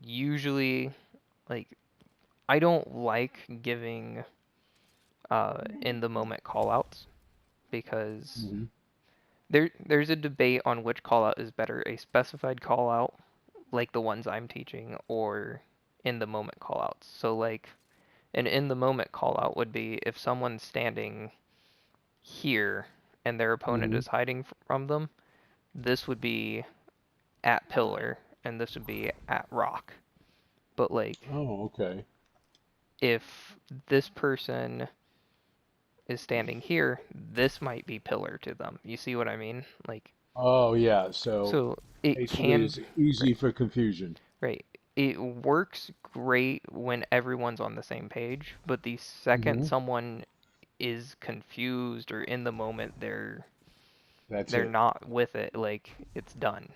Usually, like, I don't like giving in the moment callouts because Hmm. there's a debate on which callout is better, a specified callout like the ones I'm teaching or in the moment callouts. So like an in the moment callout would be if someone's standing here and their opponent Hmm. is hiding from them, this would be at pillar and this would be at rock. But like Oh, okay. if this person is standing here, this might be pillar to them. You see what I mean? Like, Oh, yeah. So so it basically, can, it's easy right, for confusion. right. It works great when everyone's on the same page, but the second Hmm. someone is confused or in the moment That's they're it. not with it, like it's done.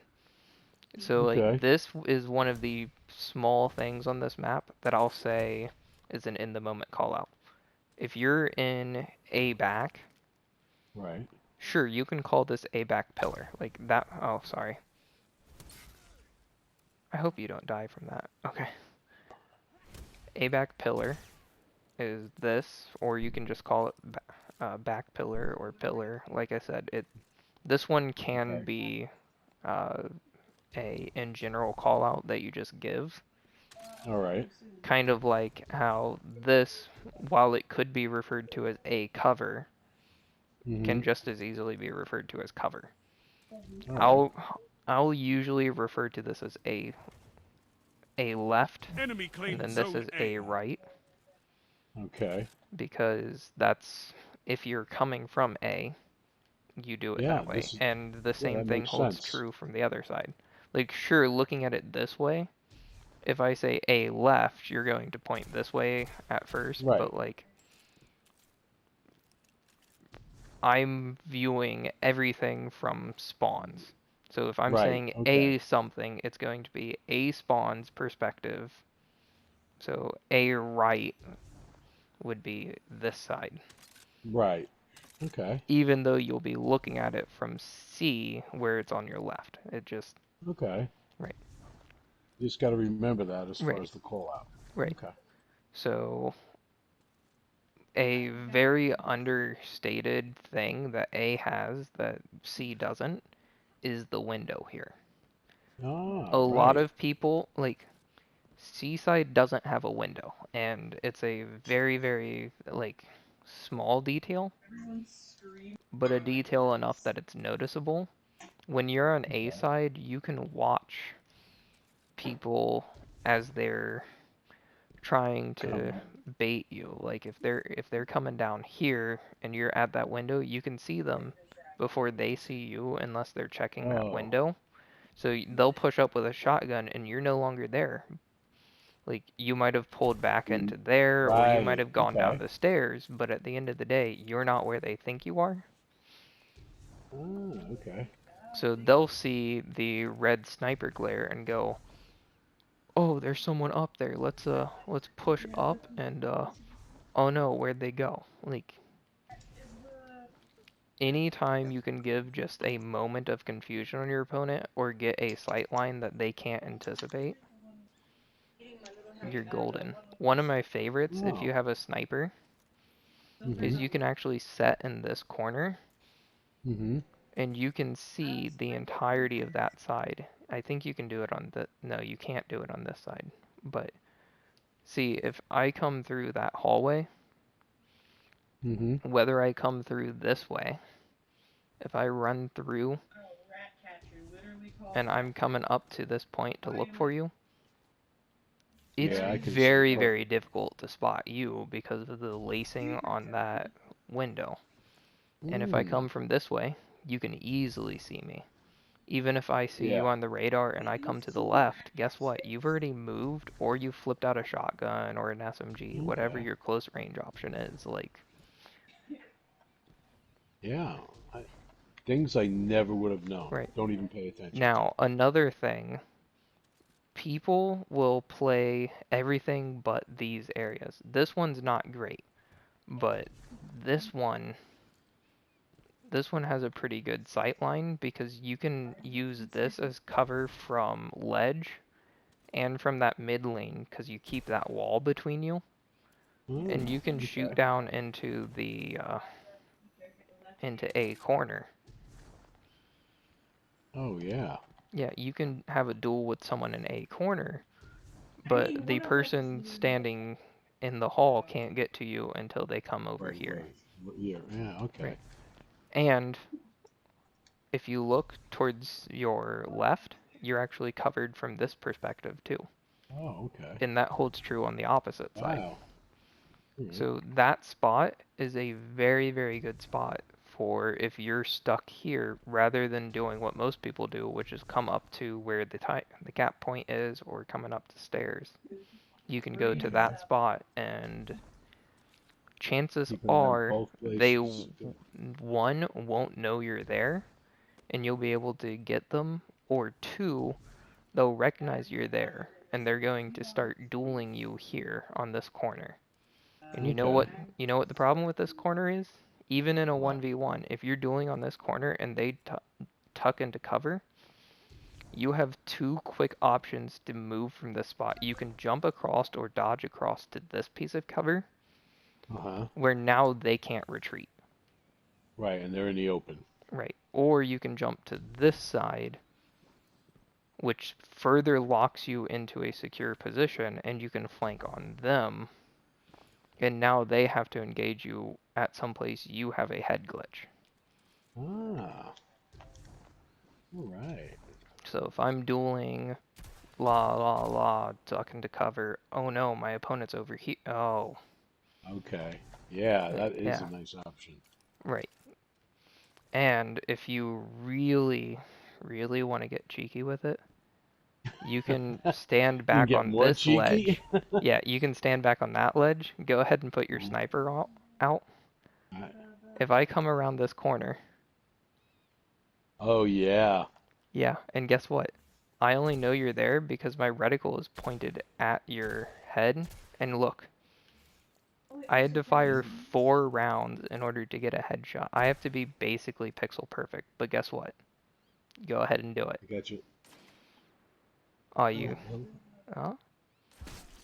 So like Okay. this is one of the small things on this map that I'll say is an in the moment call out. If you're in a back, Right. sure, you can call this a back pillar. Like that. Oh, sorry. I hope you don't die from that. Okay. A back pillar is this, or you can just call it back pillar or pillar. Like I said, this one can Okay. be uh, a in general call out that you just give. All right. Kind of like how this, while it could be referred to as a cover, Hmm. can just as easily be referred to as cover. All right. I'll I'll usually refer to this as a left, Enemy and claimed then this Zone is a A. right, Okay. because that's if you're coming from A, you do it Yeah. that way. This is. And the Yeah, same that thing makes holds sense. true from the other side. Like, sure, looking at it this way, if I say a left, you're going to point this way at first, Right. but like, I'm viewing everything from spawns. So if I'm Right. saying Okay. a something, it's going to be a spawn's perspective. So a right would be this side, Right. Okay. even though you'll be looking at it from C where it's on your left. It just, Okay. right, You just got to remember that as far right, as the call out. right. Okay. So a very understated thing that A has that C doesn't is the window here. Ah, A lot right. of people, like, Seaside doesn't have a window, and it's a very, very, like, small detail, but a detail enough that it's noticeable. When you're on A Okay. side, you can watch people as they're trying to Coming. bait you. Like if they're coming down here and you're at that window, you can see them before they see you unless they're checking that Oh. window. So they'll push up with a shotgun and you're no longer there. Like you might have pulled back Mm. into there or you might Right. have gone down Okay. the stairs, but at the end of the day, you're not where they think you are. Ah, okay. So they'll see the red sniper glare and go, "Oh, there's someone up there. Let's push up and oh no, where'd they go?" Like anytime you can give just a moment of confusion on your opponent or get a sight line that they can't anticipate, you're golden. One of my favorites, if you Oh. have a sniper, Mm-hmm. is you can actually set in this corner Mm-hmm. and you can see the entirety of that side. I think you can do it on the, no, you can't do it on this side. But see, if I come through that hallway, Mm-hmm. whether I come through this way, if I run through and I'm coming up to this point to look for you, it's Yeah, I can see very, very perfect. difficult to spot you because of the lacing on that window. And if I Mm. come from this way, you can easily see me. Even if I see you Yeah. on the radar and I come to the left, guess what? You've already moved or you flipped out a shotgun or an SMG, whatever Okay. your close range option is. Like, Yeah. Things I never would have known. right. Don't even pay attention to. Now, another thing, people will play everything but these areas. This one's not great, but this one this one has a pretty good sight line because you can use this as cover from ledge and from that mid lane, because you keep that wall between you, Oh, and you can shoot okay. down into A corner. Oh, yeah. Yeah, you can have a duel with someone in A corner, but the person standing in the hall can't get to you until they come over Right, here. right. Yeah, yeah, okay. Right. And if you look towards your left, you're actually covered from this perspective too. Oh, okay. And that holds true on the opposite side. Wow. All right. So that spot is a very, very good spot for if you're stuck here rather than doing what most people do, which is come up to where the gap point is or coming up the stairs. You can go to Okay. that spot and chances Keep an eye on are both they places. one won't know you're there and you'll be able to get them, or two, they'll recognize you're there and they're going to start dueling you here on this corner. And Okay. you know what the problem with this corner is? Even in a What? 1v1, if you're dueling on this corner and they tuck into cover, you have two quick options to move from this spot. You can jump across or dodge across to this piece of cover Uh-huh. where now they can't retreat. Right, and they're in the open. Right. Or you can jump to this side, which further locks you into a secure position, and you can flank on them. And now they have to engage you at some place you have a head glitch. Ah, all right. So if I'm dueling la la la, duck into cover, oh no, my opponent's over here. Oh, Okay. Yeah, that is a yeah, nice option. right. And if you really, really want to get cheeky with it, you can stand You can back get on more this cheeky. ledge. Yeah, you can stand back on that ledge. Go ahead and put your Mhm. sniper out. I- If I come around this corner, Oh, yeah. yeah, and guess what? I only know you're there because my reticle is pointed at your head. And look, I had to fire 4 rounds in order to get a headshot. I have to be basically pixel perfect, but guess what? Go ahead and do it. I got you. Oh, Oh, you, well, oh,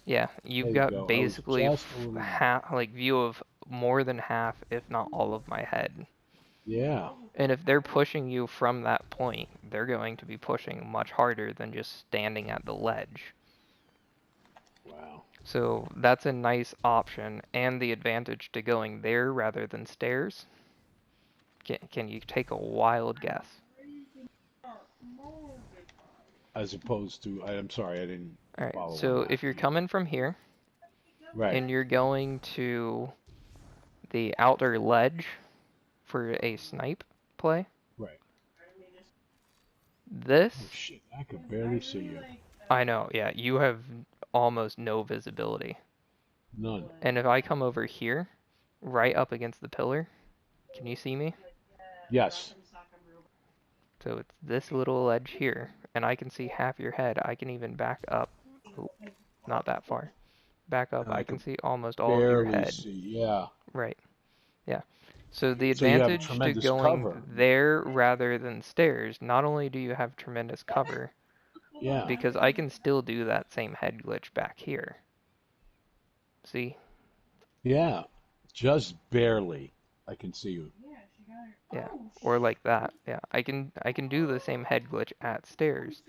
yeah, there you've you got go. I was basically just a little. half, like view of more than half, if not all of my head. Yeah. And if they're pushing you from that point, they're going to be pushing much harder than just standing at the ledge. Wow. So that's a nice option, and the advantage to going there rather than stairs. Can you take a wild guess? As opposed to, I'm sorry, I didn't Alright, follow on so that. if you're coming from here, Right. and you're going to the outer ledge for a snipe play, Right. Oh, this, shit. I could barely see you. I know, yeah, you have almost no visibility. None. And if I come over here, right up against the pillar, can you see me? Yes. So it's this little ledge here, and I can see half your head. I can even back up, oh, not that far. Back up, And I I can could see almost all of your barely head. see. Yeah. Right, yeah. So the So you have advantage to tremendous going cover. there rather than stairs, not only do you have tremendous cover, Yeah. because I can still do that same head glitch back here. See? Yeah. Just barely. I can see you. Yeah. Or like that. Yeah. I can do the same head glitch at stairs.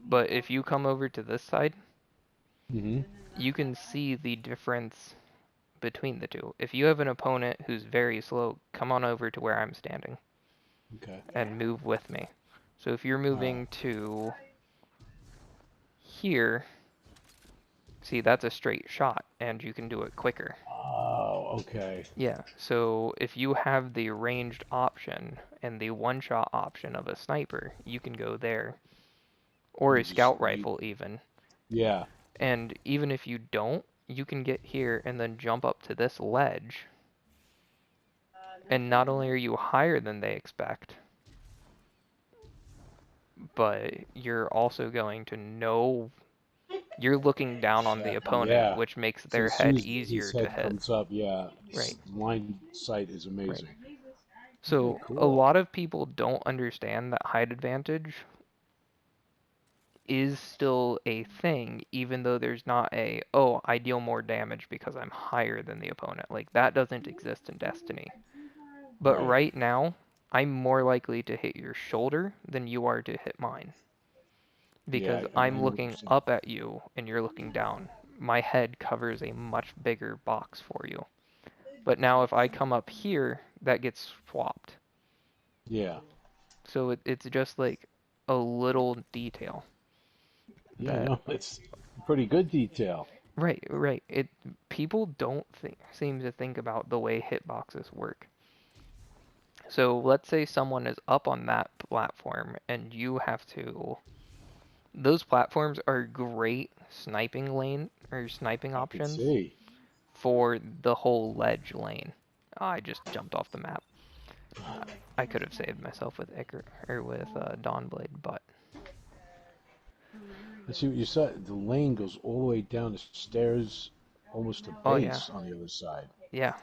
But if you come over to this side, Mm-hmm. you can see the difference between the two. If you have an opponent who's very slow, come on over to where I'm standing Okay. and move with me. So if you're All right. moving to here, see that's a straight shot and you can do it quicker. Oh, okay. Yeah, so if you have the ranged option and the one-shot option of a sniper, you can go there, or a And just scout wait. rifle even. Yeah. And even if you don't, you can get here and then jump up to this ledge. And not only are you higher than they expect, but you're also going to know you're looking down on the Exactly. opponent, Yeah. which makes So their as soon head as his easier to head hit. comes up, yeah, Right, line sight is right. amazing. Okay, So a cool. lot of people don't understand that height advantage is still a thing, even though there's not a, oh, I deal more damage because I'm higher than the opponent. Like, that doesn't exist in Destiny. But Right. right now, I'm more likely to hit your shoulder than you are to hit mine. Yeah, Because I I'm know what you're looking saying. up at you and you're looking down. My head covers a much bigger box for you. But now if I come up here, that gets swapped. Yeah. So it's just like a little detail Yeah, that no, it's pretty good detail. right. It people don't seem to think about the way hitboxes work. So let's say someone is up on that platform and you have to. Those platforms are great sniping lane or sniping I could options see. for the whole ledge lane. Oh, I just jumped off the map. I could have saved myself with Icar or with Dawnblade, but I see what you said. The lane goes all the way down the stairs, almost to oh yeah, base on the other side. yeah.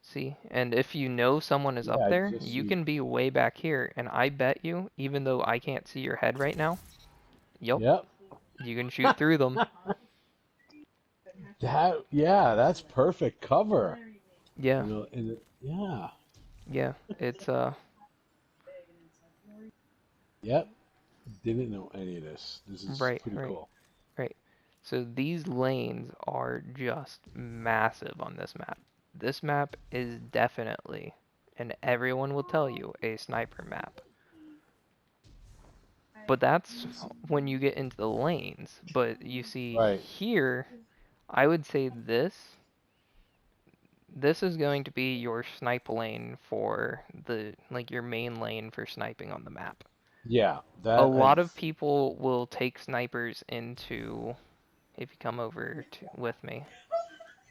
See, and if you know someone is Yeah, up I there, just you see. can be way back here, and I bet you, even though I can't see your head right now, yup, Yep. you can shoot through them. Yeah, that's perfect cover. Yeah, Yeah. yeah. It's Yep. Didn't know any of this. This is right, pretty right, cool. right. So these lanes are just massive on this map. This map is definitely, and everyone will tell you, a sniper map. But that's when you get into the lanes. But you see Right. here, I would say this is going to be your snipe lane for the like your main lane for sniping on the map. Yeah, A that I lot of people will take snipers into if you come over with me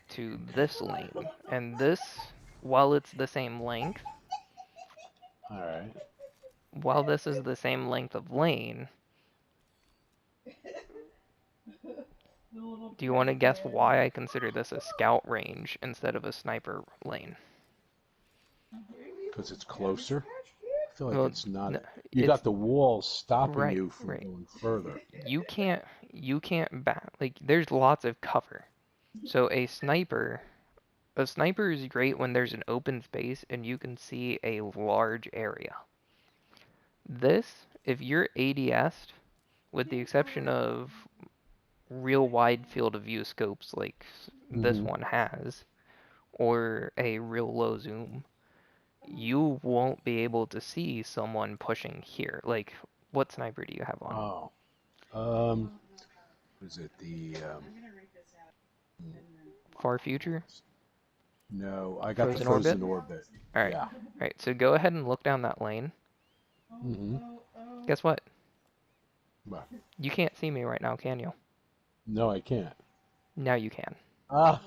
to this lane. And this while it's the same length, all right. while this is the same length of lane, do you want to guess why I consider this a scout range instead of a sniper lane? Because it's closer. I feel like Well, it's not. You got it's the wall stopping right, you from right. going further. You can't back like there's lots of cover. So a sniper is great when there's an open space and you can see a large area. This, if you're ADS'd, with the exception of real wide field of view scopes like this Hmm. one has, or a real low zoom, you won't be able to see someone pushing here. Like, what sniper do you have on? Oh. Um. What is it? Far future? No, I got the Frozen orbit? frozen orbit. Alright. Yeah. Alright, so go ahead and look down that lane. Hmm. Guess what? But You can't see me right now, can you? no, I can't. Now you can. Ah.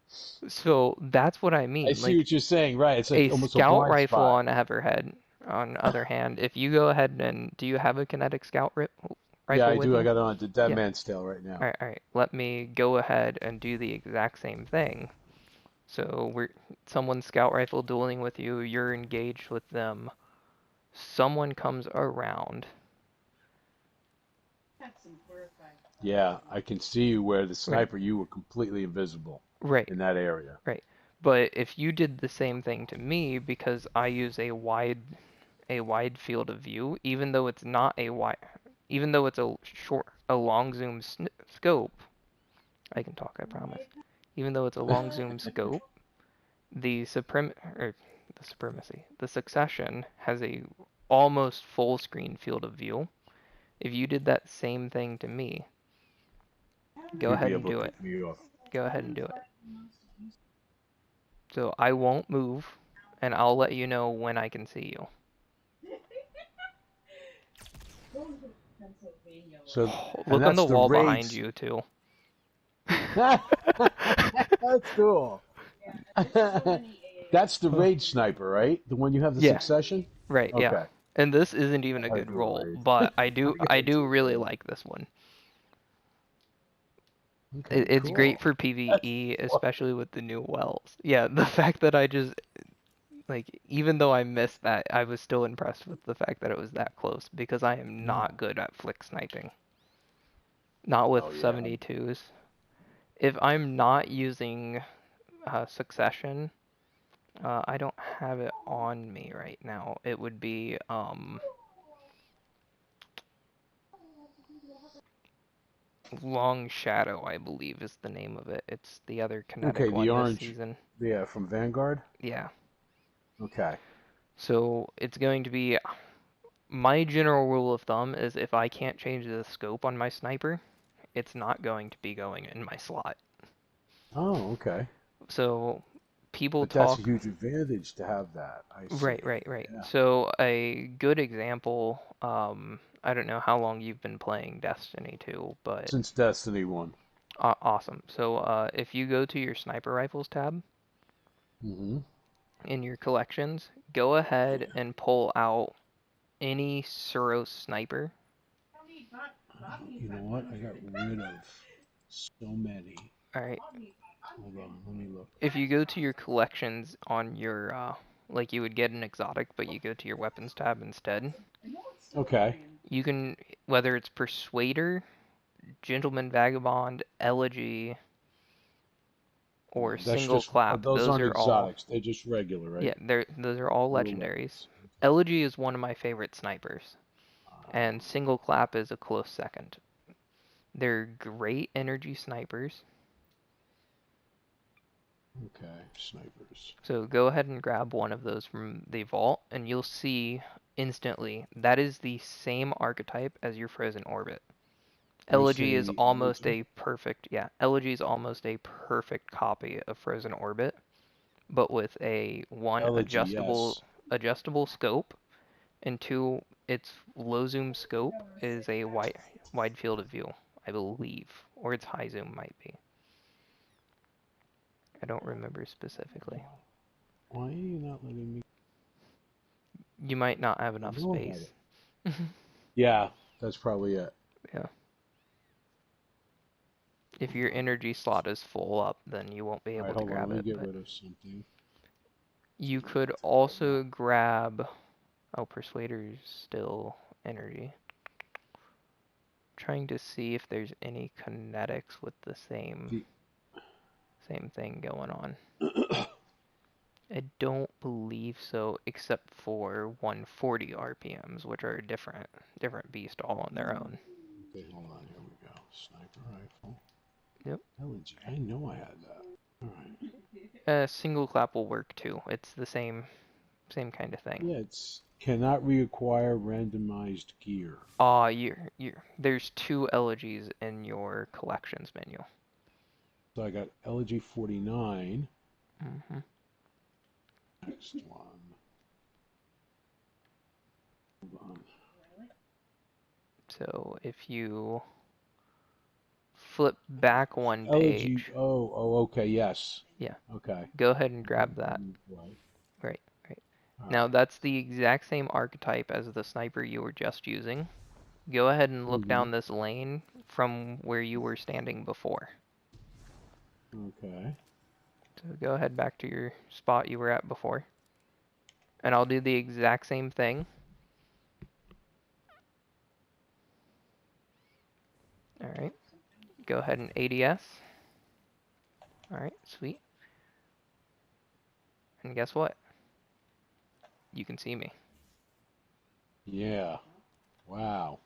So that's what I I mean. see Like what you're saying. Right. It's like a almost a scout blind rifle spot. on Everhead, on the other hand, if you go ahead and do you have a kinetic scout Yeah, rifle I with do. I you? got it on the dead Yeah. man's tail right now. All right. Let me go ahead and do the exact same thing. So we're someone scout rifle dueling with you, you're engaged with them. Someone comes around. Yeah, I can see you where the Right. sniper, you were completely invisible Right. in that area. Right. But if you did the same thing to me because I use a wide field of view, even though it's not a wide, even though it's a long zoom scope, I can talk, I promise. Even though it's a long zoom scope, the the succession has a almost full screen field of view. If you did that same thing to me, go You'd ahead be and able to do it. pick me off. Go ahead and do it. So I won't move, and I'll let you know when I can see you. So, and Look on that's the the wall behind raids. you too. That's cool. That's the raid sniper, right? The one you have the Yeah, succession? right, yeah. Okay. And this isn't even a I good do a roll, raid. but I I do I gotta do do a really raid. like this one. Okay, It's great cool. for That's PvE, cool. especially with the new wells. Yeah, the fact that I just Like, even though I missed that, I was still impressed with the fact that it was that close because I am Yeah. not good at flick sniping. Not with Oh yeah. 72s. If I'm not using Succession, I don't have it on me right now. It would be Long Shadow, I believe is the name of it. It's the other Okay, kinetic the one this orange. season. Yeah, from Vanguard. Yeah. Okay. So it's going to be my general rule of thumb is if I can't change the scope on my sniper, it's not going to be going in my slot. Oh, okay. So people But that's a talk. huge advantage to have that. I Right, see. right, right. Yeah. So a good example, I don't know how long you've been playing Destiny 2, but Since Destiny 1. awesome. So if you go to your sniper rifles tab Mm-hmm. in your collections, go ahead Yeah. and pull out any Suros sniper. You know what? I got rid of so many. All right. Hold on, let me look. If you go to your collections on your like you would get an exotic, but you go to your weapons tab instead, Okay. you can whether it's Persuader, Gentleman Vagabond, Elegy, or That's Single just Clap. those Those aren't are all exotics. They're just regular, yeah, right? those are all Little legendaries. weapons. Elegy is one of my favorite snipers, and Uh, Single Clap is a close second. They're great energy snipers. okay, snipers. So go ahead and grab one of those from the vault, and you'll see instantly that is the same archetype as your Frozen Orbit. You Elegy is say almost elegy? a perfect, yeah, Elegy is almost a perfect copy of Frozen Orbit, but with a one Elegy, yes. adjustable scope, and two, its low zoom scope is a wide field of view, I believe, or its high zoom might be. I don't remember specifically. Why are you not letting me? You might not have I enough know I had space. it. Yeah, that's probably it. Yeah. If your energy slot is full up, then you won't be All right, able to hold on. grab Let me it. get But rid of something. you could also grab. Oh, Persuader's still energy. Trying to see if there's any kinetics with the The same thing going on. I don't believe so, except for 140 RPMs, which are a different beast all on their own. okay, hold on. Here we go. Sniper rifle. Yep. Elegy. I know I had that. All right. Single clap will work too. It's the same kind of thing. Yeah, it's cannot reacquire randomized gear. There's two elegies in your collections menu. So I got Elegy 49. hmm Next one. Hold on. So if you flip back one Elegy. page, Oh, okay. Yes. yeah, Okay. go ahead and Okay. grab that. Right. Right, right. All Now right. that's the exact same archetype as the sniper you were just using. Go ahead and look Mm-hmm. down this lane from where you were standing before. Okay. So go ahead back to your spot you were at before. And I'll do the exact same thing. Alright. Go ahead and ADS. Alright, sweet. And guess what? You can see me. Yeah. Wow.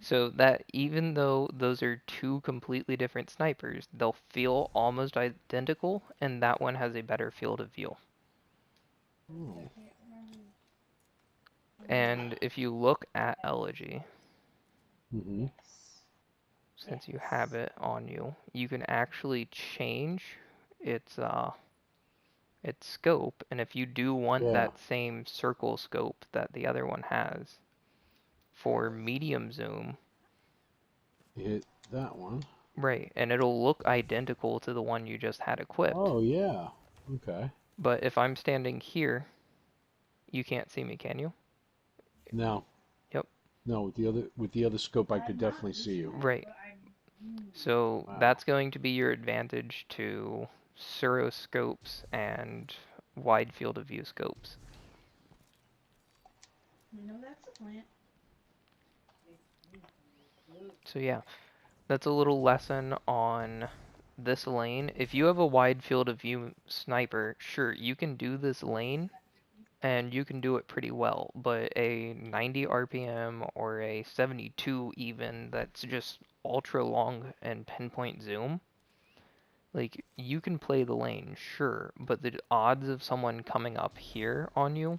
So that even though those are two completely different snipers, they'll feel almost identical, and that one has a better field of view. Oh. And if you look at Elegy, Mm-hmm. since you have it on you, you can actually change its its scope, and if you do want Yeah. that same circle scope that the other one has for medium zoom, Hit that one. right, and it'll look identical to the one you just had equipped. Oh, yeah. Okay. But if I'm standing here, you can't see me, can you? Now, Yep, no, with the other scope, I could definitely see you. right. So Wow. that's going to be your advantage to suroscopes and wide field of view scopes. So yeah, that's a little lesson on this lane. If you have a wide field of view sniper, sure, you can do this lane and you can do it pretty well, but a 90 RPM or a 72 even that's just ultra long and pinpoint zoom, like you can play the lane, sure, but the odds of someone coming up here on you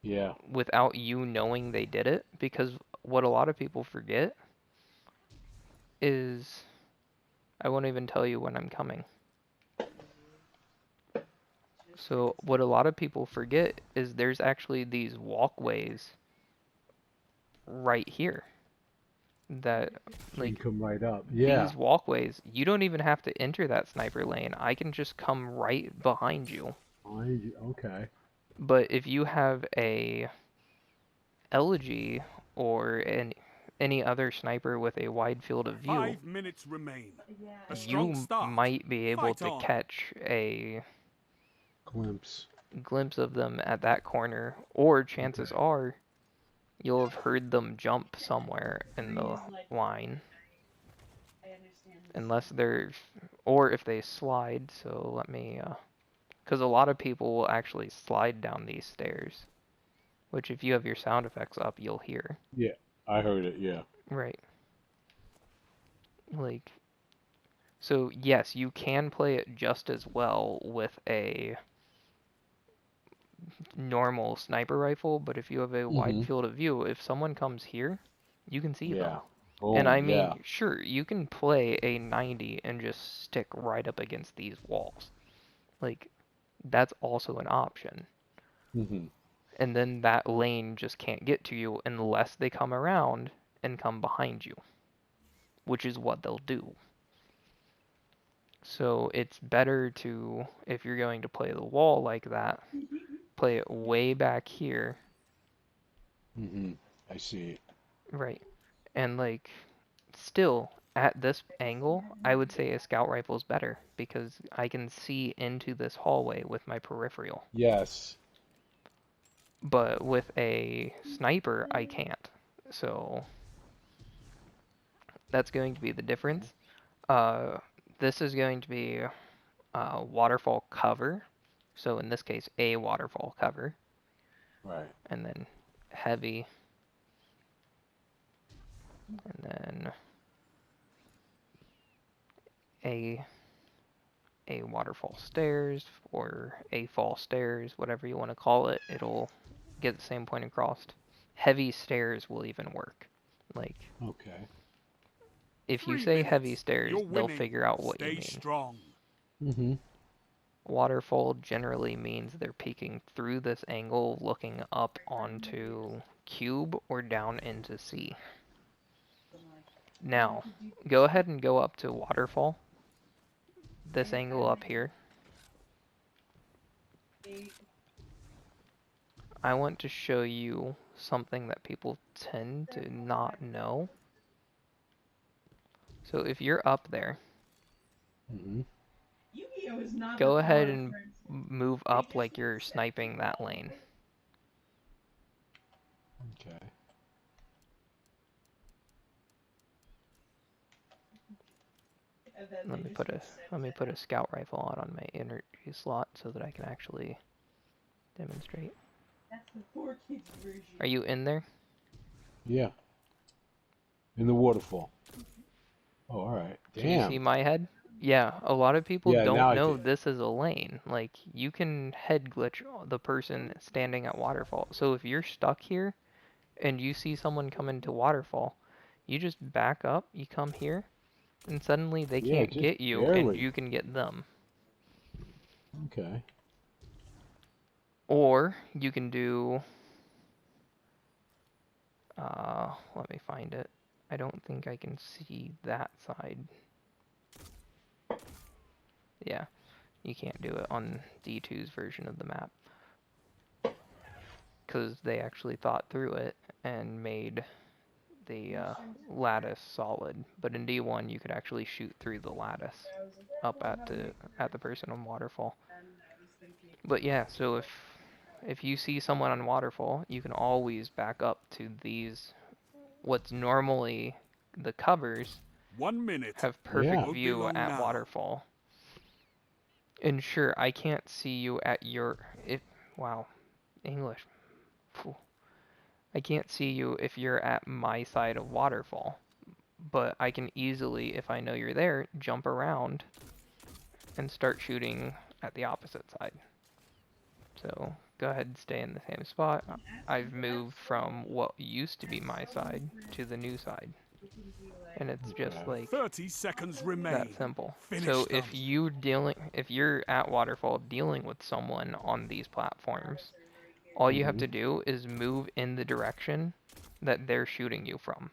Yeah. without you knowing they did it, because what a lot of people forget is I won't even tell you when I'm coming. So what a lot of people forget is there's actually these walkways right here that, So you like, can come right up. Yeah. these walkways, you don't even have to enter that sniper lane. I can just come right behind you. Okay. But if you have a elegy or any other sniper with a wide field of view, 5 minutes remain. A strong you start. might be able Fight to on. catch a Glimpse. glimpse of them at that corner, or chances Okay. are you'll have heard them jump somewhere in the line. Unless they're, or if they slide, so let me, because a lot of people will actually slide down these stairs, which if you have your sound effects up, you'll hear. Yeah. I heard it. Yeah. Right. Like, so yes, you can play it just as well with a normal sniper rifle, but if you have a wide Mm-hmm. field of view, if someone comes here, you can see them. Yeah. And Boom. I Yeah. mean, sure, you can play a 90 and just stick right up against these walls. Like, that's also an option. Mm-hmm. And then that lane just can't get to you unless they come around and come behind you, which is what they'll do. So it's better to, if you're going to play the wall like that, play it way back here, Mm-hmm. I see. right? And like, still, at this angle, I would say a scout rifle is better because I can see into this hallway with my peripheral. Yes. But with a sniper, I can't. So that's going to be the difference. Uh, this is going to be waterfall cover. So in this case, a waterfall cover, Right. and then heavy, and then a a waterfall stairs or a fall stairs, whatever you want to call it. It'll get the same point across. Heavy stairs will even work. Like Okay. if you Three say heavy minutes. stairs, You're they'll winning. figure out what you Stay mean. strong. Mm-hmm. Waterfall generally means they're peeking through this angle, looking up onto cube or down into C. Now, go ahead and go up to waterfall. This angle up here. I want to show you something that people tend to not know. So if you're up there, Mm-hmm. go ahead and move up like you're sniping that lane. Okay. Let me put a scout rifle out on my energy slot so that I can actually demonstrate. Are you in there? Yeah. In the waterfall. Oh, all right. Can you see Damn. my head? Yeah, a lot of people Yeah. Now don't I know can. this is a lane. Like, you can head glitch the person standing at waterfall. So if you're stuck here and you see someone come into waterfall, you just back up, you come here, and suddenly they Yeah. can't Just get you and barely. you can get them. Okay. Or you can do, let me find it. I don't think I can see that side. Yeah, you can't do it on D2's version of the map because they actually thought through it and made the lattice solid. But in D1, you could actually shoot through the lattice up at the person on waterfall. But yeah, so if you see someone on waterfall, you can always back up to these what's normally the covers 1 minute. have perfect Yeah. Won't be view long at now. waterfall. And sure, I can't see you at your wow, English. Phew. I can't see you if you're at my side of waterfall, but I can easily, if I know you're there, jump around and start shooting at the opposite side. So go ahead and stay in the same spot. I've moved from what used to be my side to the new side. And it's just Okay. like 30 seconds that remain. simple. Finish So them. if you're at waterfall dealing with someone on these platforms, all you have to do is move in the direction that they're shooting you from.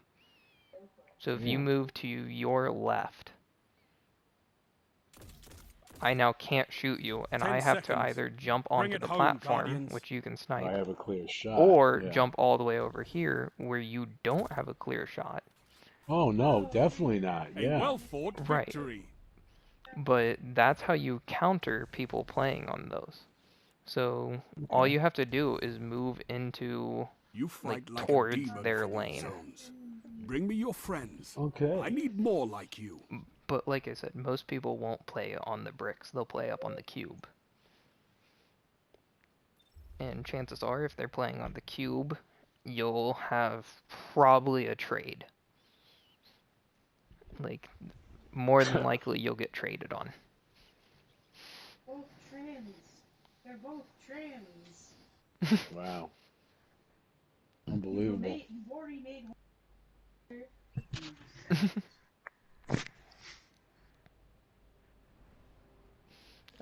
So if you Yeah. move to your left, I now can't shoot you, and 10 I have to seconds. either jump Bring onto it the home, platform, Guardians. which you can I snipe, have a clear shot. or Yeah. jump all the way over here where you don't have a clear shot. Oh no, definitely not. A Yeah. well-fought Right. victory. But that's how you counter people playing on those. So all Okay. you have to do is move into, You like, fight like a towards demon their from your lane. zones. Bring me your friends. Okay. I need more like you. But like I said, most people won't play on the bricks. They'll play up on the cube. And chances are, if they're playing on the cube, you'll have probably a trade. Like, more than likely, you'll get traded on. Both trans. They're both trans. Wow. Unbelievable. You've already made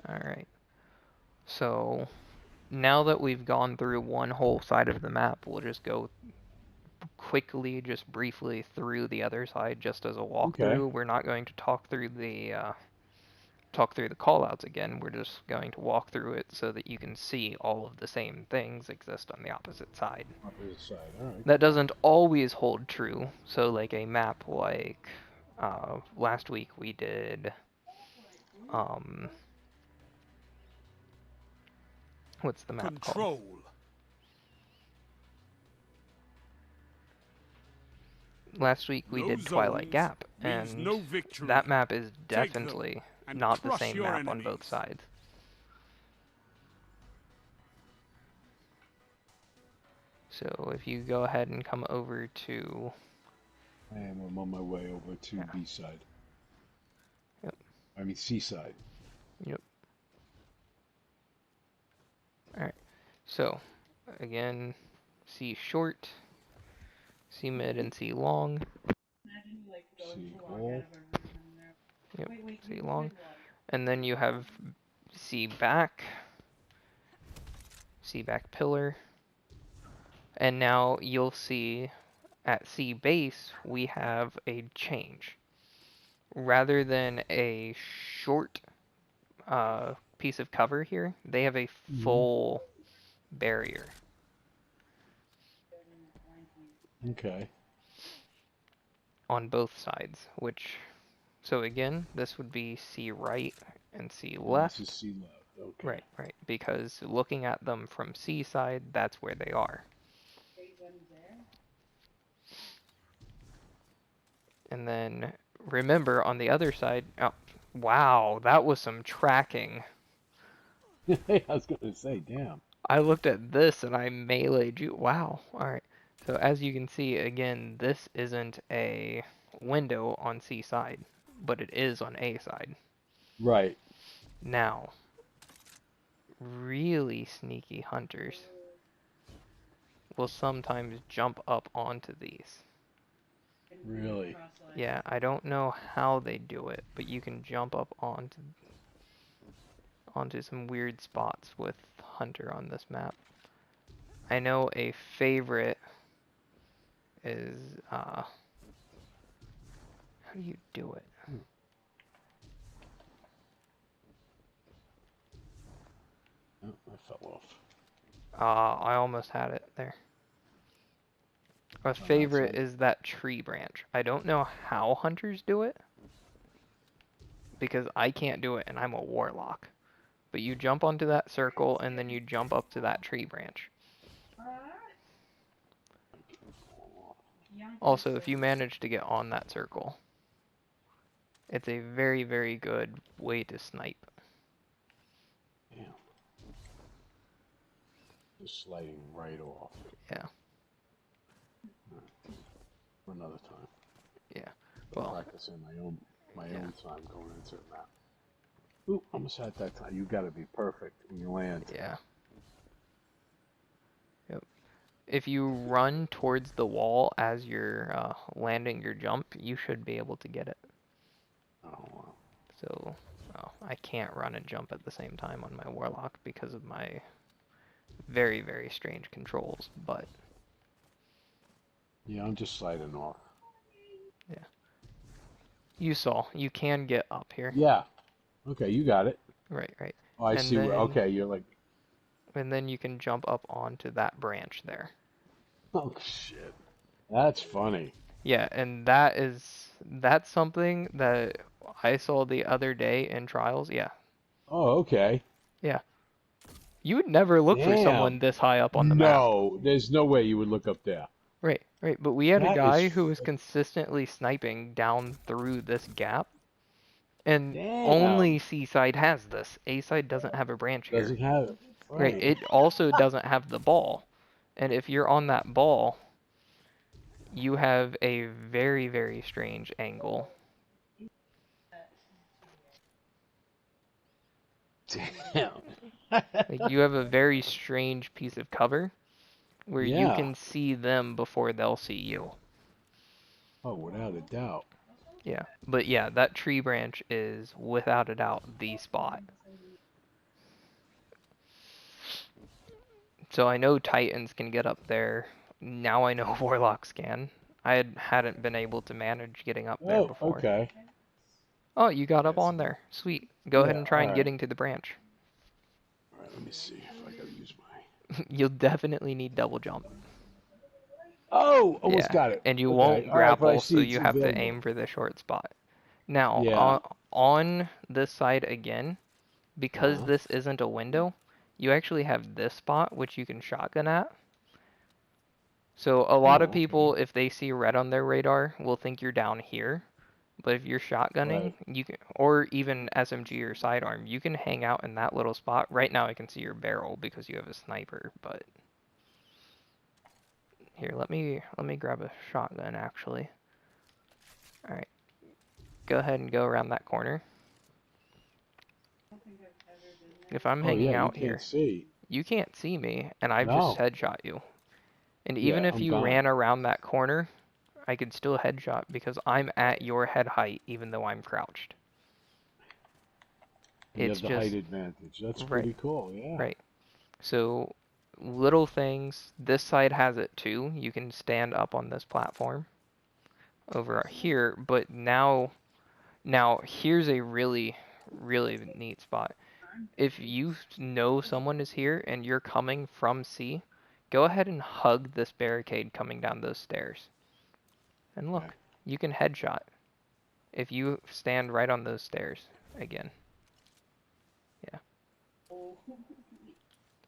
Alright. So, now that we've gone through one whole side of the map, we'll just go quickly, just briefly through the other side, just as a Okay. walkthrough. We're not going to talk through the callouts again. We're just going to walk through it so that you can see all of the same things exist on the opposite side. Opposite side. All right. That doesn't always hold true. So like a map like last week we did what's the map called? Control. Last week we No did Twilight zones Gap, means and no victory. that map is Take them definitely and not the crush same your map on both enemies. sides. So if you go ahead and come over to I'm on my way over to Yeah. B side. Yep. I mean C side. Yep. Alright. So again, C short, C mid, and C long. C hole. Yep, C long. And then you have C back pillar. And now you'll see at C base we have a change. Rather than a short piece of cover here, they have a full barrier. Okay. On both sides, which, so again, this would be C right and C left. This is C left. Okay. Right, because looking at them from C side, that's where they are. And then remember on the other side, oh, wow, that was some tracking. I was gonna say, damn. I looked at this and I meleeed you. Wow, alright. So as you can see, again, this isn't a window on C side, but it is on A side. Right. Now, really sneaky hunters will sometimes jump up onto these. Really. Yeah, I don't know how they do it, but you can jump up onto some weird spots with Hunter on this map. I know a favorite is how do you do it? Oh, I fell off. I almost had it there. A favorite outside. is that tree branch. I don't know how hunters do it because I can't do it and I'm a warlock. but you jump onto that circle and then you jump up to that tree branch. Also, if you manage to get on that circle, it's a very, very good way to snipe. Damn. Just sliding right off. Yeah. For another time. Yeah. I'll Well, practice in my yeah. own time going into the map. Ooh, almost had that time. You gotta be perfect when you land. Yeah. Yep. If you run towards the wall as you're landing your jump, you should be able to get it. Oh, wow. So, well, I can't run and jump at the same time on my warlock because of my very, very strange controls, but Yeah, I'm just sliding off. yeah. You saw, you can get up here. Yeah. Okay, you got it. Right, right. Oh, I And see. then, Okay, you're like, and then you can jump up onto that branch there. oh shit. That's funny. Yeah, and that's something that I saw the other day in trials. Yeah. Oh, okay. Yeah. You would never look for someone Damn. this high up on the map. No, there's no way you would look up there. Right, right. But we had a That is, guy who was consistently sniping down through this gap, and only damn. C side has this. A side doesn't have a branch here. Doesn't have it. Right. Right. It also doesn't have the ball. And if you're on that ball, you have a very, very strange angle. Damn. Like you have a very strange piece of cover where you Yeah. can see them before they'll see you. Oh, without a doubt. Yeah. But yeah, that tree branch is without a doubt the spot. So I know Titans can get up there. Now I know Warlocks can. Hadn't been able to manage getting up there Oh, before. okay. Oh, you got up on there. Sweet. Go ahead Yeah, and try and alright. getting to the branch. Alright, let me see if I gotta use my... You'll definitely need double jump. Oh! Almost Yeah, got it. and you Okay. won't Alright, but I grapple, so see it's you have to available. aim for the short spot. Now, Yeah. on this side again, because Uh-huh. this isn't a window, you actually have this spot, which you can shotgun at. So a lot of Oh, okay. people, if they see red on their radar, will think you're down here. But if you're shotgunning, Right. you can, or even SMG or sidearm, you can hang out in that little spot. Right now I can see your barrel because you have a sniper, but here, let me grab a shotgun actually. All right. Go ahead and go around that corner. If I'm Oh, hanging yeah, you out can't here, see. you can't see me and I've just No. headshot you. And even Yeah, if I'm you gone. ran around that corner, I could still headshot because I'm at your head height even though I'm crouched. And you It's have the height just advantage. That's right, pretty cool, yeah. right. So little things, this side has it too. You can stand up on this platform over here, but now here's a really really neat spot. If you know someone is here and you're coming from C, go ahead and hug this barricade coming down those stairs. And Okay. look, you can headshot if you stand right on those stairs again. Yeah.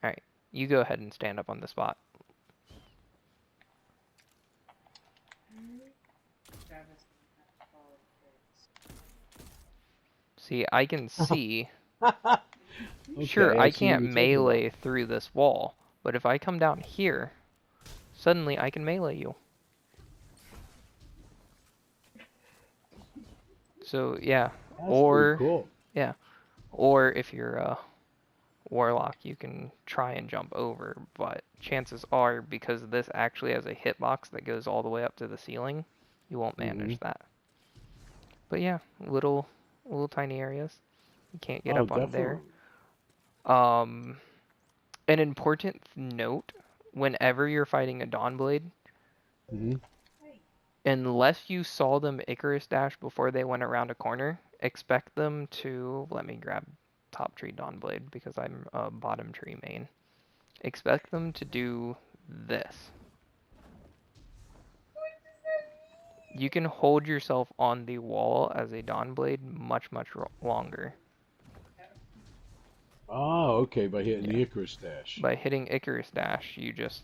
Alright, you go ahead and stand up on the spot. See, I can see. Sure, Okay, I I see what can't you're talking about. melee through this wall, but if I come down here, suddenly I can melee you. So, yeah. That's pretty Or, cool. yeah. Or if you're a warlock, you can try and jump over, but chances are, because this actually has a hitbox that goes all the way up to the ceiling, you won't manage that. But yeah, little tiny areas. You can't get Oh, up on there. definitely. An important note, whenever you're fighting a Dawnblade, hmm unless you saw them Icarus dash before they went around a corner, expect them to, let me grab top tree Dawnblade because I'm a bottom tree main. Expect them to do this. You can hold yourself on the wall as a Dawnblade much longer. Oh, okay. By hitting Yeah. the Icarus dash. By hitting Icarus Dash, you just,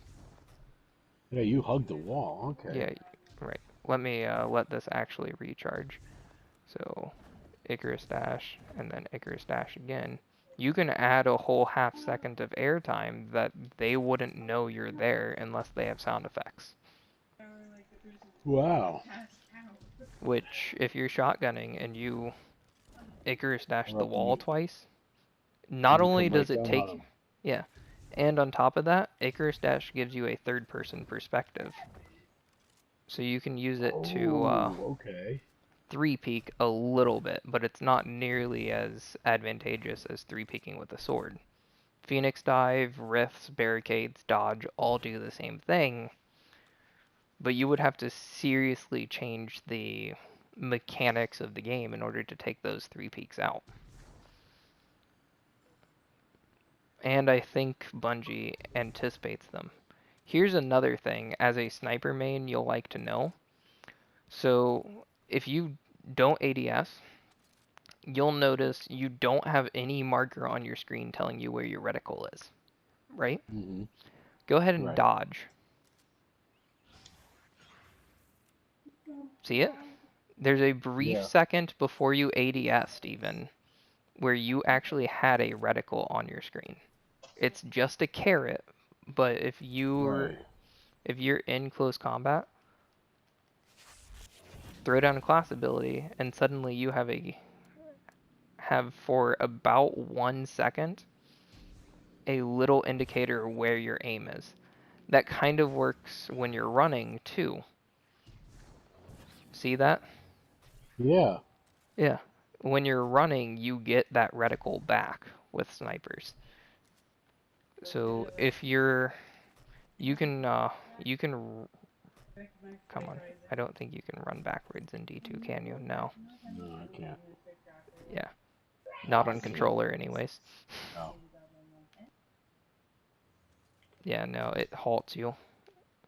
Yeah, you hugged the wall. Okay. yeah, right. Let me let this actually recharge. So Icarus Dash and then Icarus Dash again. You can add a whole half second of airtime that they wouldn't know you're there unless they have sound effects. Or like the person Wow. passed out. Which, if you're shotgunning and you Icarus Dash Or the up and wall twice, not you only come right does it down on take, him. yeah, and on top of that, Icarus Dash gives you a third person perspective. So you can use it to Oh, okay. three peek a little bit, but it's not nearly as advantageous as three peeking with a sword. Phoenix Dive, Rifts, Barricades, Dodge all do the same thing, but you would have to seriously change the mechanics of the game in order to take those three peeks out. And I think Bungie anticipates them. Here's another thing as a sniper main you'll like to know. So if you don't ADS, you'll notice you don't have any marker on your screen telling you where your reticle is, right? Mm-hmm. Go ahead and Right. dodge. See it? There's a brief Yeah. second before you ADS'd even where you actually had a reticle on your screen. It's just a carrot, but Right. if you're in close combat, throw down a class ability and suddenly you have for about 1 second a little indicator where your aim is. That kind of works when you're running too. See that? Yeah. Yeah. When you're running, you get that reticle back with snipers. So if you can come on. I don't think you can run backwards in D2, can you? No. No, I can't. Yeah. Not on controller anyways. No. Yeah, no, it halts you.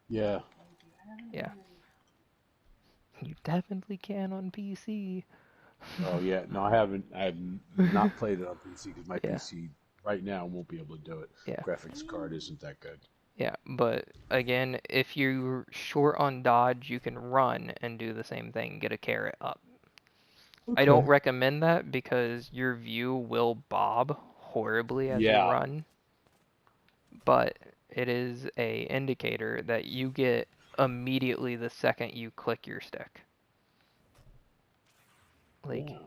Yeah. Yeah. You definitely can on PC. Oh, yeah. No, I haven't. I have not played it on PC because my Yeah. PC right now won't be able to do it. Yeah. Graphics card isn't that good. Yeah, but again, if you're short on dodge, you can run and do the same thing, get a carrot up. I don't Okay. recommend that because your view will bob horribly as you Yeah. run, but it is a indicator that you get immediately the second you click your stick. Like Yeah.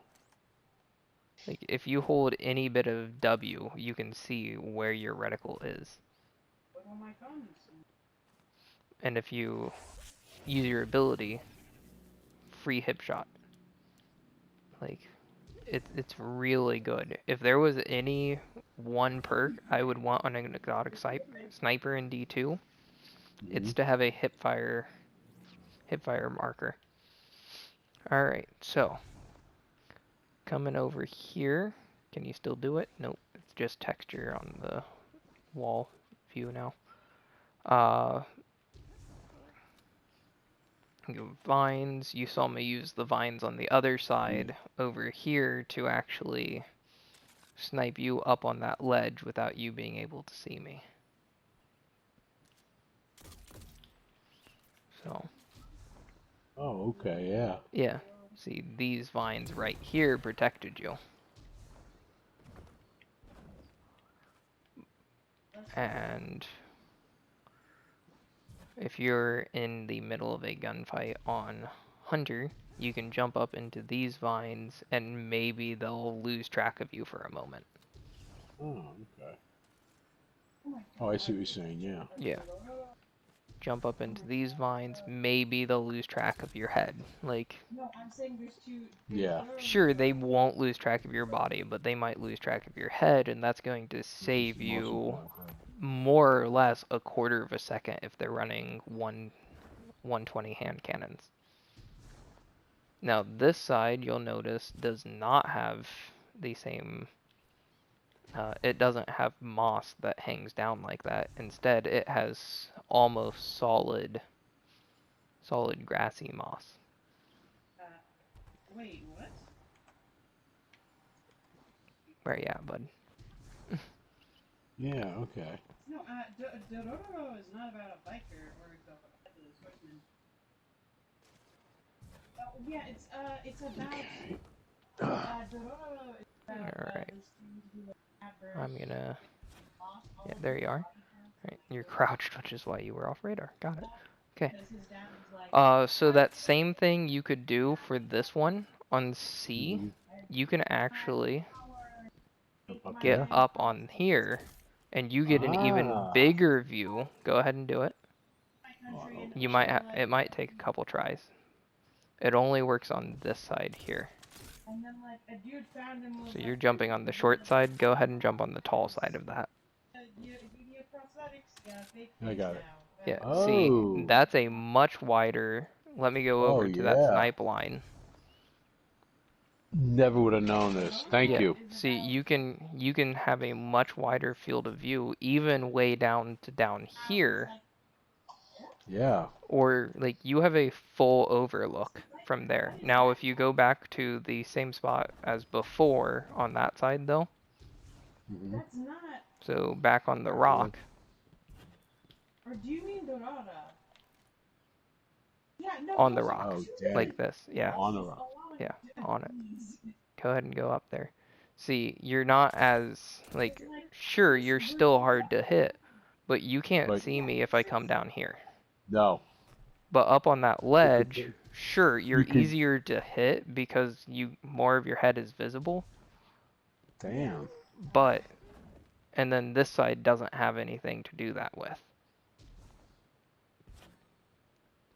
like if you hold any bit of W, you can see where your reticle is. What on my phone? And if you use your ability, free hip shot. Like it's really good. If there was any one perk I would want on an exotic sniper in D2, Mm-hmm. it's to have a hip fire marker. All right, so coming over here, can you still do it? Nope, it's just texture on the wall view now. Uh, vines. You saw me use the vines on the other side over here to actually snipe you up on that ledge without you being able to see me. So, Oh, okay. Yeah. yeah. See, these vines right here protected you. And if you're in the middle of a gunfight on Hunter, you can jump up into these vines and maybe they'll lose track of you for a moment. Oh, okay. Oh, I see what you're saying. Yeah. Yeah. Jump up into these vines, maybe they'll lose track of your head. Like, No, I'm saying there's two. Yeah. sure, they won't lose track of your body, but they might lose track of your head, and that's going to Which is save the most you important thing. more or less a quarter of a second if they're running 120 hand cannons. Now, this side, you'll notice, does not have the same. It doesn't have moss that hangs down like that. Instead, it has almost solid grassy moss. Uh, wait, what? Where you at, bud? Yeah, okay. No, Dororo is not about a biker or the swordsman. Oh, yeah, it's about Dororo is about Alright, this dude who like I'm adverse gonna... lost all Yeah, of there his you are. body parts Right, because you're of like crouched, which is why you were off radar. Got it. Okay. because his dad was like, So that same thing you could do for this one on C, Mm-hmm. you can actually Up, up get there. up on here, and you get an even Ah. bigger view. Go ahead and do it. my Oh, country, and You also might like it might take a couple tries. It only works on this side here. and then like a dude found him was So like, you're jumping on the short side. Go ahead and jump on the tall side of that. you give you prosthetics, you got a fake I face got it. now. Yeah, see, Oh. that's a much wider. Let me go Oh, over to that yeah. snipe line. Never would have known this. Thank Yeah, you. see, you can have a much wider field of view, even way down to down here, Yeah. or like you have a full overlook from there. Now, if you go back to the same spot as before on that side though, Mm-hmm. That's not. so back on the Alright, rock, Or do you mean Dorada? Yeah, no, on the those are rock, Oh, two dang. like this, yeah, On the rock. yeah, on it. Go ahead and go up there. See, you're not as, like, sure, you're still hard to hit, but you can't But see me if I come down here. no. But up on that You ledge, could, sure, you're you could easier to hit because more of your head is visible, damn. but, and then this side doesn't have anything to do that with.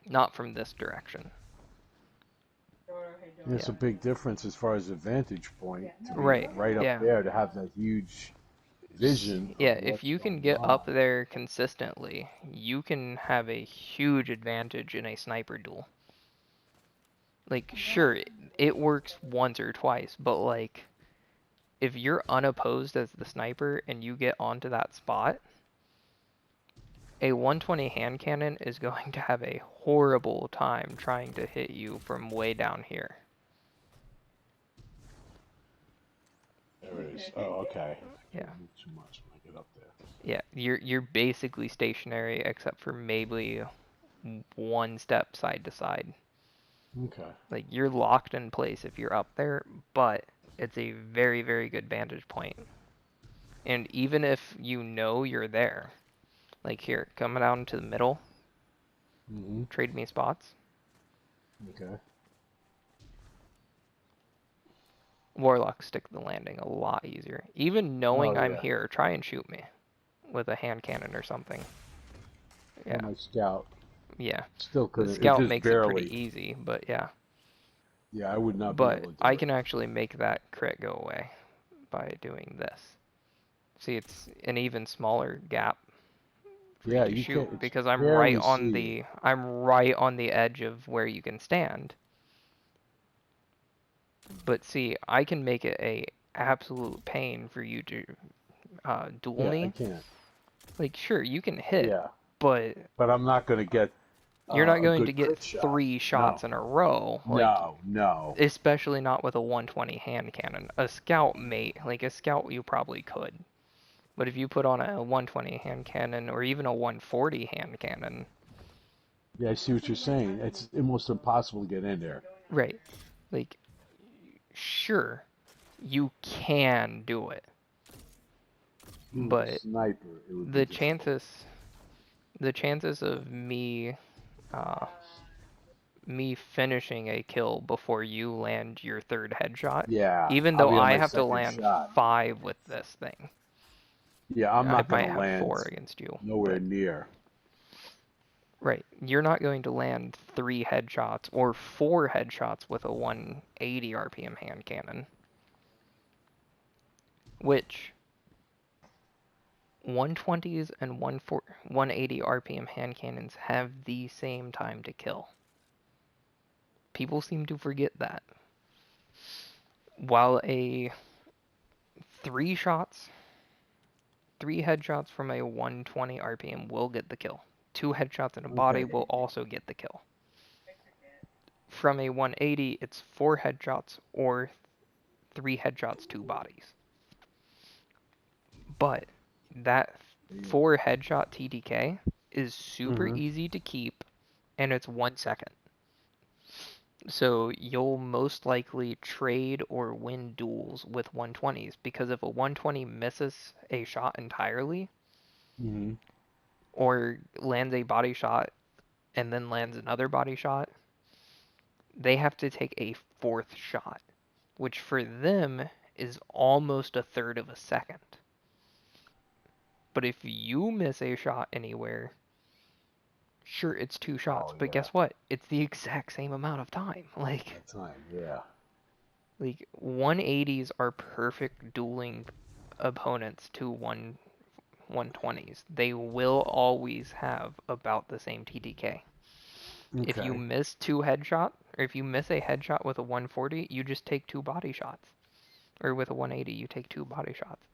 Not from this direction. It's Yeah. a big difference as far as the vantage point to be Right, right up yeah. there to have that huge vision of Yeah, if what's you can going get up on. there consistently, you can have a huge advantage in a sniper duel. Like, sure, it works once or twice, but like, if you're unopposed as the sniper and you get onto that spot, a 120 hand cannon is going to have a horrible time trying to hit you from way down here. There it is. Oh, okay. Yeah. Can't move too much when I get up there. Yeah, you're basically stationary except for maybe one step side to side. Okay. Like you're locked in place if you're up there, but it's a very, very good vantage point. And even if you know you're there, like here, coming down to the middle, Mm-hmm. trade me spots. Okay. Warlocks stick the landing a lot easier. Even knowing Oh I'm yeah. here, try and shoot me with a hand cannon or something. Or Yeah, my scout yeah. still The couldn't. It scout just makes it pretty barely. easy, but yeah. Yeah, I would not be But able to I do it. can actually make that crit go away by doing this. See, it's an even smaller gap for you Yeah, to you shoot can't. It's because barely see. I'm right on the edge of where you can stand. But see, I can make it a absolute pain for you to duel Yeah, I me. can't. Like, sure, you can hit, Yeah, but but I'm not going to get you're not a going to good get crit shot. 3 shots No, in a row. Like, no, no. especially not with a 120 hand cannon. A scout mate, like a scout, you probably could. But if you put on a 120 hand cannon or even a 140 hand cannon, Yeah, I see what you're saying. It's almost impossible to get in there. right? Like, sure, you can do it, With a but sniper, it would be the difficult. chances, the chances of uh, me finishing a kill before you land your third headshot, Yeah, even I'll though be on I my have to second land shot. 5 with this thing, Yeah, I'm I not going might to have land 4 against you, nowhere but near. right, you're not going to land 3 headshots or 4 headshots with a 180 RPM hand cannon, which 120s and 180 RPM hand cannons have the same time to kill. People seem to forget that. While a 3 shots, 3 headshots from a 120 RPM will get the kill. 2 headshots in a body Okay. will also get the kill. From a 180, it's 4 headshots or 3 headshots, 2 bodies. But that 4 headshot TDK is super Mm-hmm. easy to keep, and it's 1 second. So you'll most likely trade or win duels with 120s, because if a 120 misses a shot entirely Mm-hmm. or lands a body shot and then lands another body shot, they have to take a 4th shot, which for them is almost a third of a second. But if you miss a shot anywhere, sure, it's 2 shots, Oh but yeah. guess what? It's the exact same amount of time. That time. Yeah. Like 180s are perfect dueling opponents to 120s. They will always have about the same TDK. If you Okay. miss 2 headshot, or if you miss a headshot with a 140, you just take 2 body shots. Or with a 180, you take 2 body shots.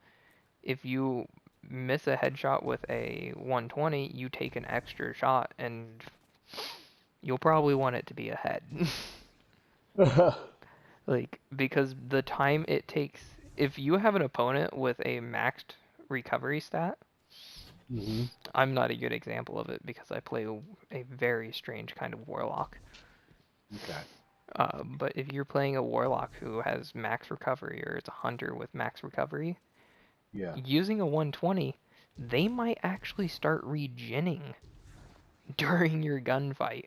If you miss a headshot with a 120, you take an extra shot, and you'll probably want it to be a head. Like, because the time it takes, if you have an opponent with a maxed recovery stat, Mm-hmm. I'm not a good example of it because I play a very strange kind of warlock. Okay. But if you're playing a warlock who has max recovery, or it's a hunter with max recovery, Yeah. using a 120, they might actually start regenning during your gunfight.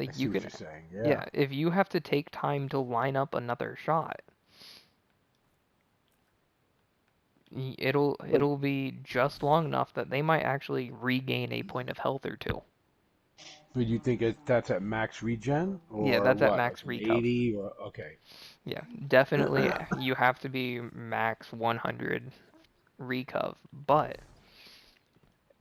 I Like see you what can, you're saying. Yeah. yeah, if you have to take time to line up another shot, Like, it'll be just long enough that they might actually regain a point of health or two. but you think that's at max regen Yeah, or that's at what? Like max an recov. 80 or okay. Yeah, definitely you have to be max 100 recov, but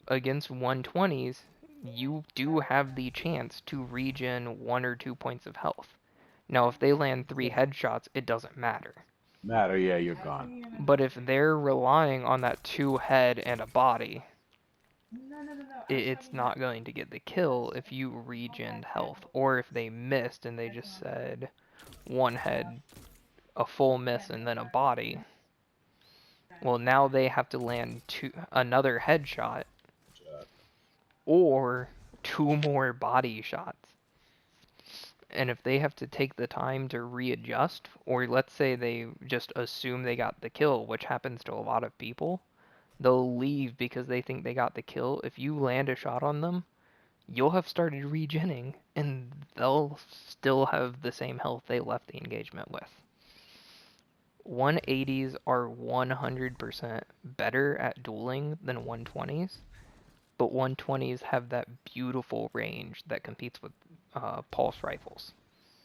against 120s, you do have the chance to regen 1 or 2 points of health. Now, if they land 3 headshots, it doesn't matter. Matter, yeah, you're gone. But if they're relying on that 2 head and a body, No, no, no, no. it's not going to get the kill if you regen health. Or if they missed and they just said 1 head, a full miss, and then a body. Well, now they have to land another headshot or 2 more body shots. And if they have to take the time to readjust, or let's say they just assume they got the kill, which happens to a lot of people, they'll leave because they think they got the kill. If you land a shot on them, you'll have started regenning, and they'll still have the same health they left the engagement with. 180s are 100% better at dueling than 120s, but 120s have that beautiful range that competes with pulse rifles.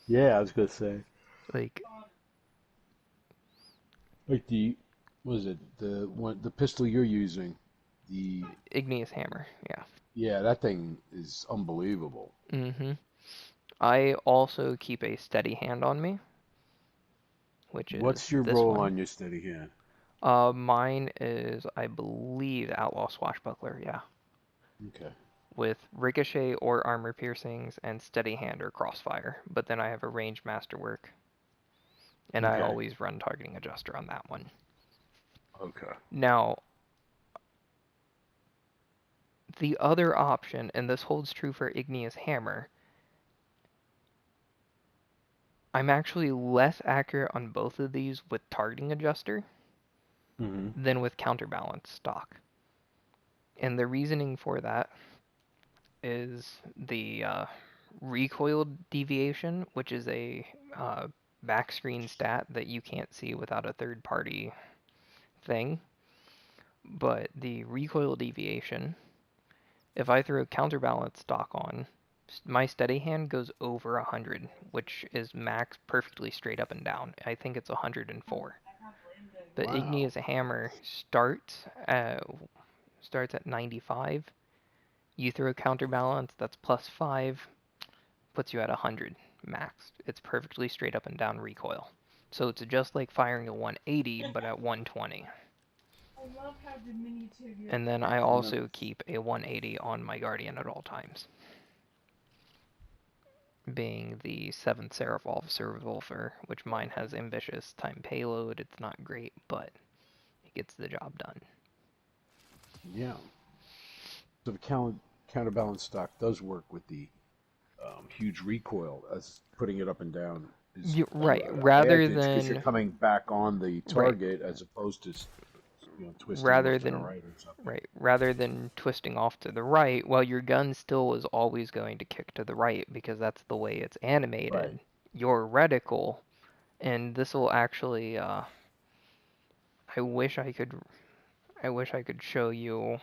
Yeah, I was gonna say. Like, Like the, what is it? The pistol you're using. The Igneous Hammer, yeah. Yeah, that thing is unbelievable. hmm I also keep a steady hand on me, which is What's your this roll one. on your steady hand? Mine is, I believe, Outlaw Swashbuckler, yeah. Okay. With Ricochet or Armor Piercings and Steady Hand or Crossfire. But then I have a Range Masterwork, and I Okay. always run Targeting Adjuster on that one. Okay. Now, the other option, and this holds true for Igneous Hammer, I'm actually less accurate on both of these with Targeting Adjuster Mm-hmm. than with Counterbalance stock. And the reasoning for that is the recoil deviation, which is a back screen stat that you can't see without a third party thing. But the recoil deviation, if I throw counterbalance stock on, my steady hand goes over 100, which is max perfectly straight up and down. I think it's 104. The Wow. Igneous Hammer starts at 95. You throw counterbalance, that's plus 5, puts you at 100 max. It's perfectly straight up and down recoil. So it's just like firing a 180, but at 120. I love how diminutive your And then I No. also keep a 180 on my Guardian at all times. being the 7th Seraph Officer Revolver, which mine has ambitious time payload. It's not great, but it gets the job done. Yeah. So the counterbalance stock does work with the huge recoil, as putting it up and down is Right, to rather advantage because you're than coming back on the right, target as opposed to twisting rather off to the than right or something. right, rather than twisting off to the right, well, your gun still is always going to kick to the right because that's the way it's Right. animated. Your reticle, and this will actually, I wish I could, I wish I could show you,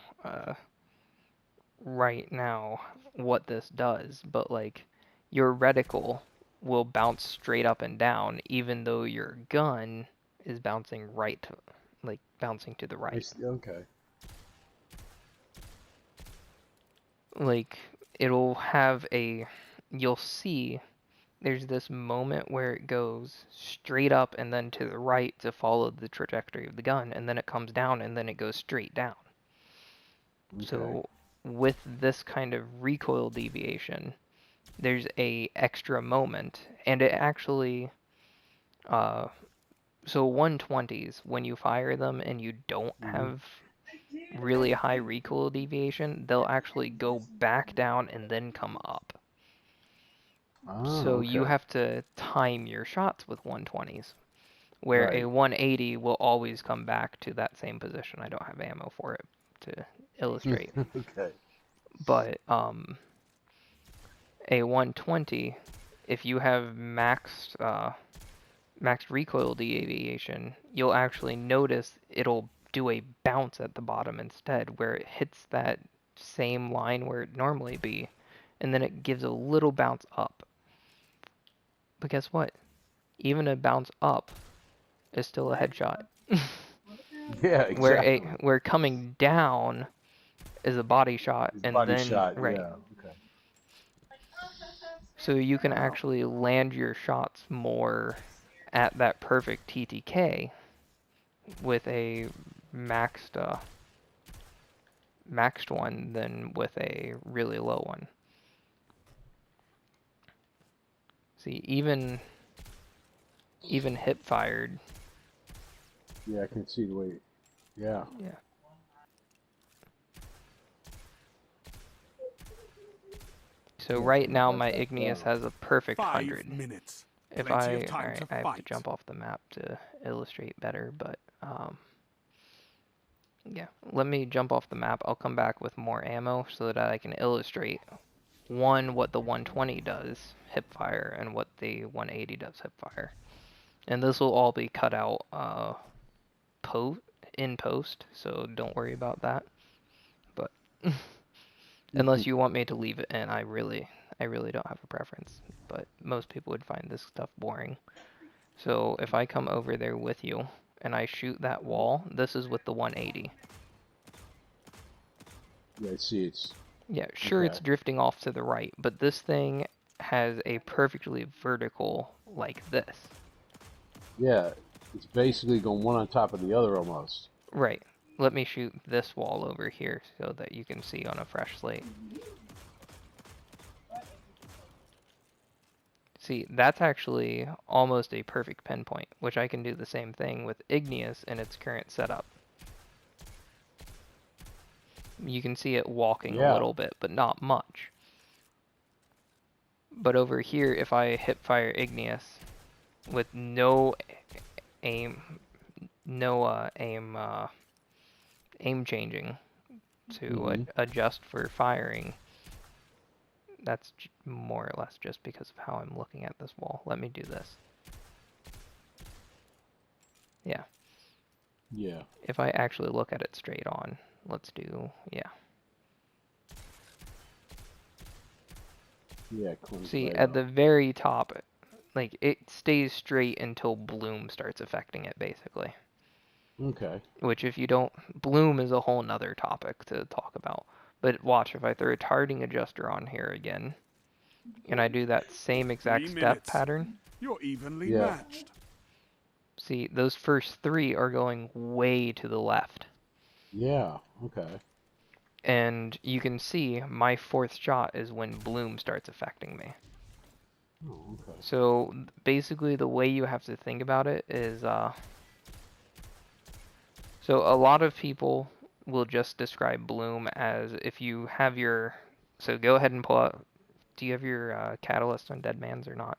right now what this does, but like your reticle will bounce straight up and down even though your gun is bouncing right to, like bouncing to the right. Okay. Like it'll have a you'll see there's this moment where it goes straight up and then to the right to follow the trajectory of the gun, and then it comes down and then it goes straight down. Okay. So with this kind of recoil deviation, there's a extra moment, and it actually, uh, so 120s, when you fire them and you don't Mhm. have really high recoil deviation, they'll actually go back down and then come up. So you Okay. have to time your shots with 120s, where a Right. 180 will always come back to that same position. I don't have ammo for it to illustrate, Okay. but a 120, if you have maxed recoil deviation, you'll actually notice it'll do a bounce at the bottom instead, where it hits that same line where it'd normally be, and then it gives a little bounce up. But guess what? Even a bounce up is still a headshot. Yeah, exactly. Where coming down is a body shot, His and body then shot. right. Yeah. Okay. So you can Wow. actually land your shots more at that perfect TTK with a maxed maxed one than with a really low one. See, even hip fired. Yeah, I can see the way. Yeah. Yeah. So Yeah, right from the now head my back igneous down. has a perfect 5 100. minutes. If Plenty of I time alright, to I have to fight. jump off the map to illustrate better, but yeah, let me jump off the map. I'll come back with more ammo so that I can illustrate what the 120 does hip fire and what the 180 does hip fire. And this will all be cut out in post, so don't worry about that. But unless you want me to leave it in, I really don't have a preference. But most people would find this stuff boring. So if I come over there with you and I shoot that wall, this is with the 180. Yeah, I see. It's Yeah, sure okay. it's drifting off to the right, but this thing has a perfectly vertical like this. Yeah, it's basically going one on top of the other almost. Right. Let me shoot this wall over here so that you can see on a fresh slate. See, that's actually almost a perfect pinpoint, which I can do the same thing with Igneous in its current setup. You can see it walking a Yeah. little bit, but not much. But over here, if I hip fire Igneous with no aim, no aim changing to Mhm. adjust for firing, that's more or less just because of how I'm looking at this wall. Let me do this. Yeah. Yeah. If I actually look at it straight on, let's do, yeah. Yeah. Comes See, right at up. the very top, like, it stays straight until bloom starts affecting it, basically. Okay. Which, if you don't, bloom is a whole nother topic to talk about. But watch, if I throw a targeting adjuster on here again, and I do that same 3 exact step minutes. pattern, You're evenly Yeah. matched. see, those first three are going way to the left. Yeah. Okay. And you can see my fourth shot is when bloom starts affecting me. Oh, okay. So basically the way you have to think about it is, so a lot of people will just describe bloom as if you have your, so go ahead and pull out, do you have your catalyst on Dead Man's or not?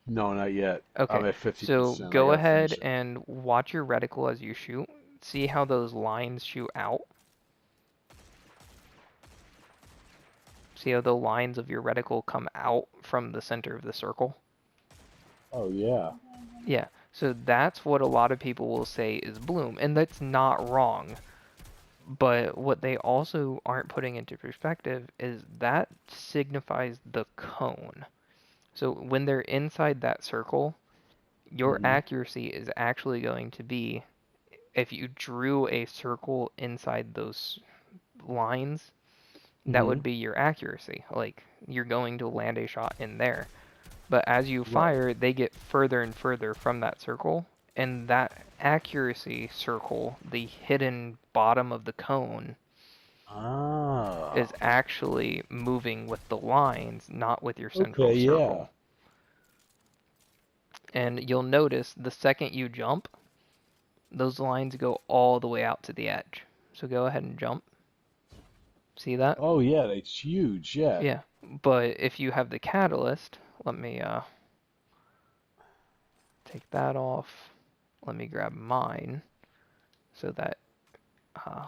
No, not yet. I'm Okay, at so 50%. I go gotta ahead finish it. and watch your reticle as you shoot. See how those lines shoot out? See how the lines of your reticle come out from the center of the circle? Oh, yeah. Yeah, so that's what a lot of people will say is bloom, and that's not wrong. But what they also aren't putting into perspective is that signifies the cone. So when they're inside that circle, your Hmm. accuracy is actually going to be, if you drew a circle inside those lines, that Hmm. would be your accuracy. Like, you're going to land a shot in there. But as you Right. fire, they get further and further from that circle, and that accuracy circle, the hidden bottom of the cone, is Ah. actually moving with the lines, not with your central Okay, yeah. circle. And you'll notice the second you jump, those lines go all the way out to the edge. So go ahead and jump. See that? Oh, yeah, it's huge, yeah. Yeah. But if you have the catalyst, let me take that off. Let me grab mine so that uh,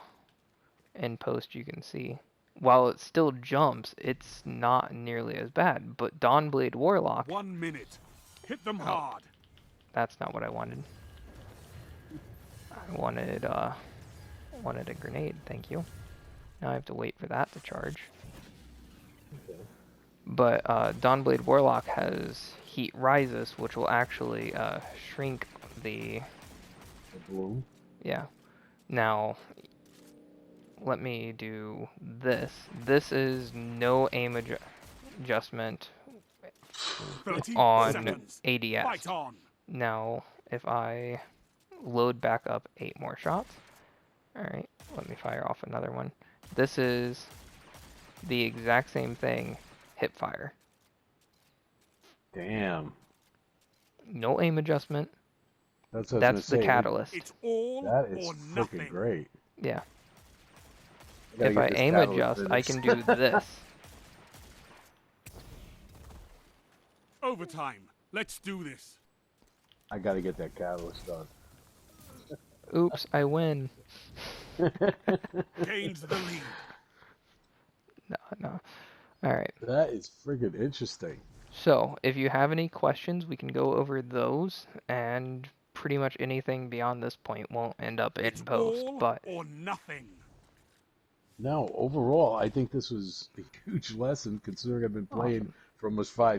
in post you can see. While it still jumps, it's not nearly as bad. But Dawnblade Warlock, 1 minute. Hit them oh, hard. that's not what I wanted. I wanted a grenade, thank you. Now I have to wait for that to charge. Okay. But Dawnblade Warlock has Heat Rises, which will actually shrink the, The bloom. yeah. Now, let me do this. This is no aim adjustment 30 on seconds. ADS. Fight on. Now, if I load back up 8 more shots, alright, let me fire off another one. This is the exact same thing, hip fire. Damn. No aim adjustment, That's what I was gonna that's the say. catalyst. It's all That is or freaking nothing. great. Yeah. I gotta If get I this aim catalyst adjust, I finished. can do this. Overtime. Let's do this. I gotta get that catalyst done. Oops, I win. Gains the lead. No, no. Alright. That is freaking interesting. So, if you have any questions, we can go over those, and pretty much anything beyond this point won't end up It's in post, all but or nothing. No, overall, I think this was a huge lesson considering I've been playing awesome. for almost 5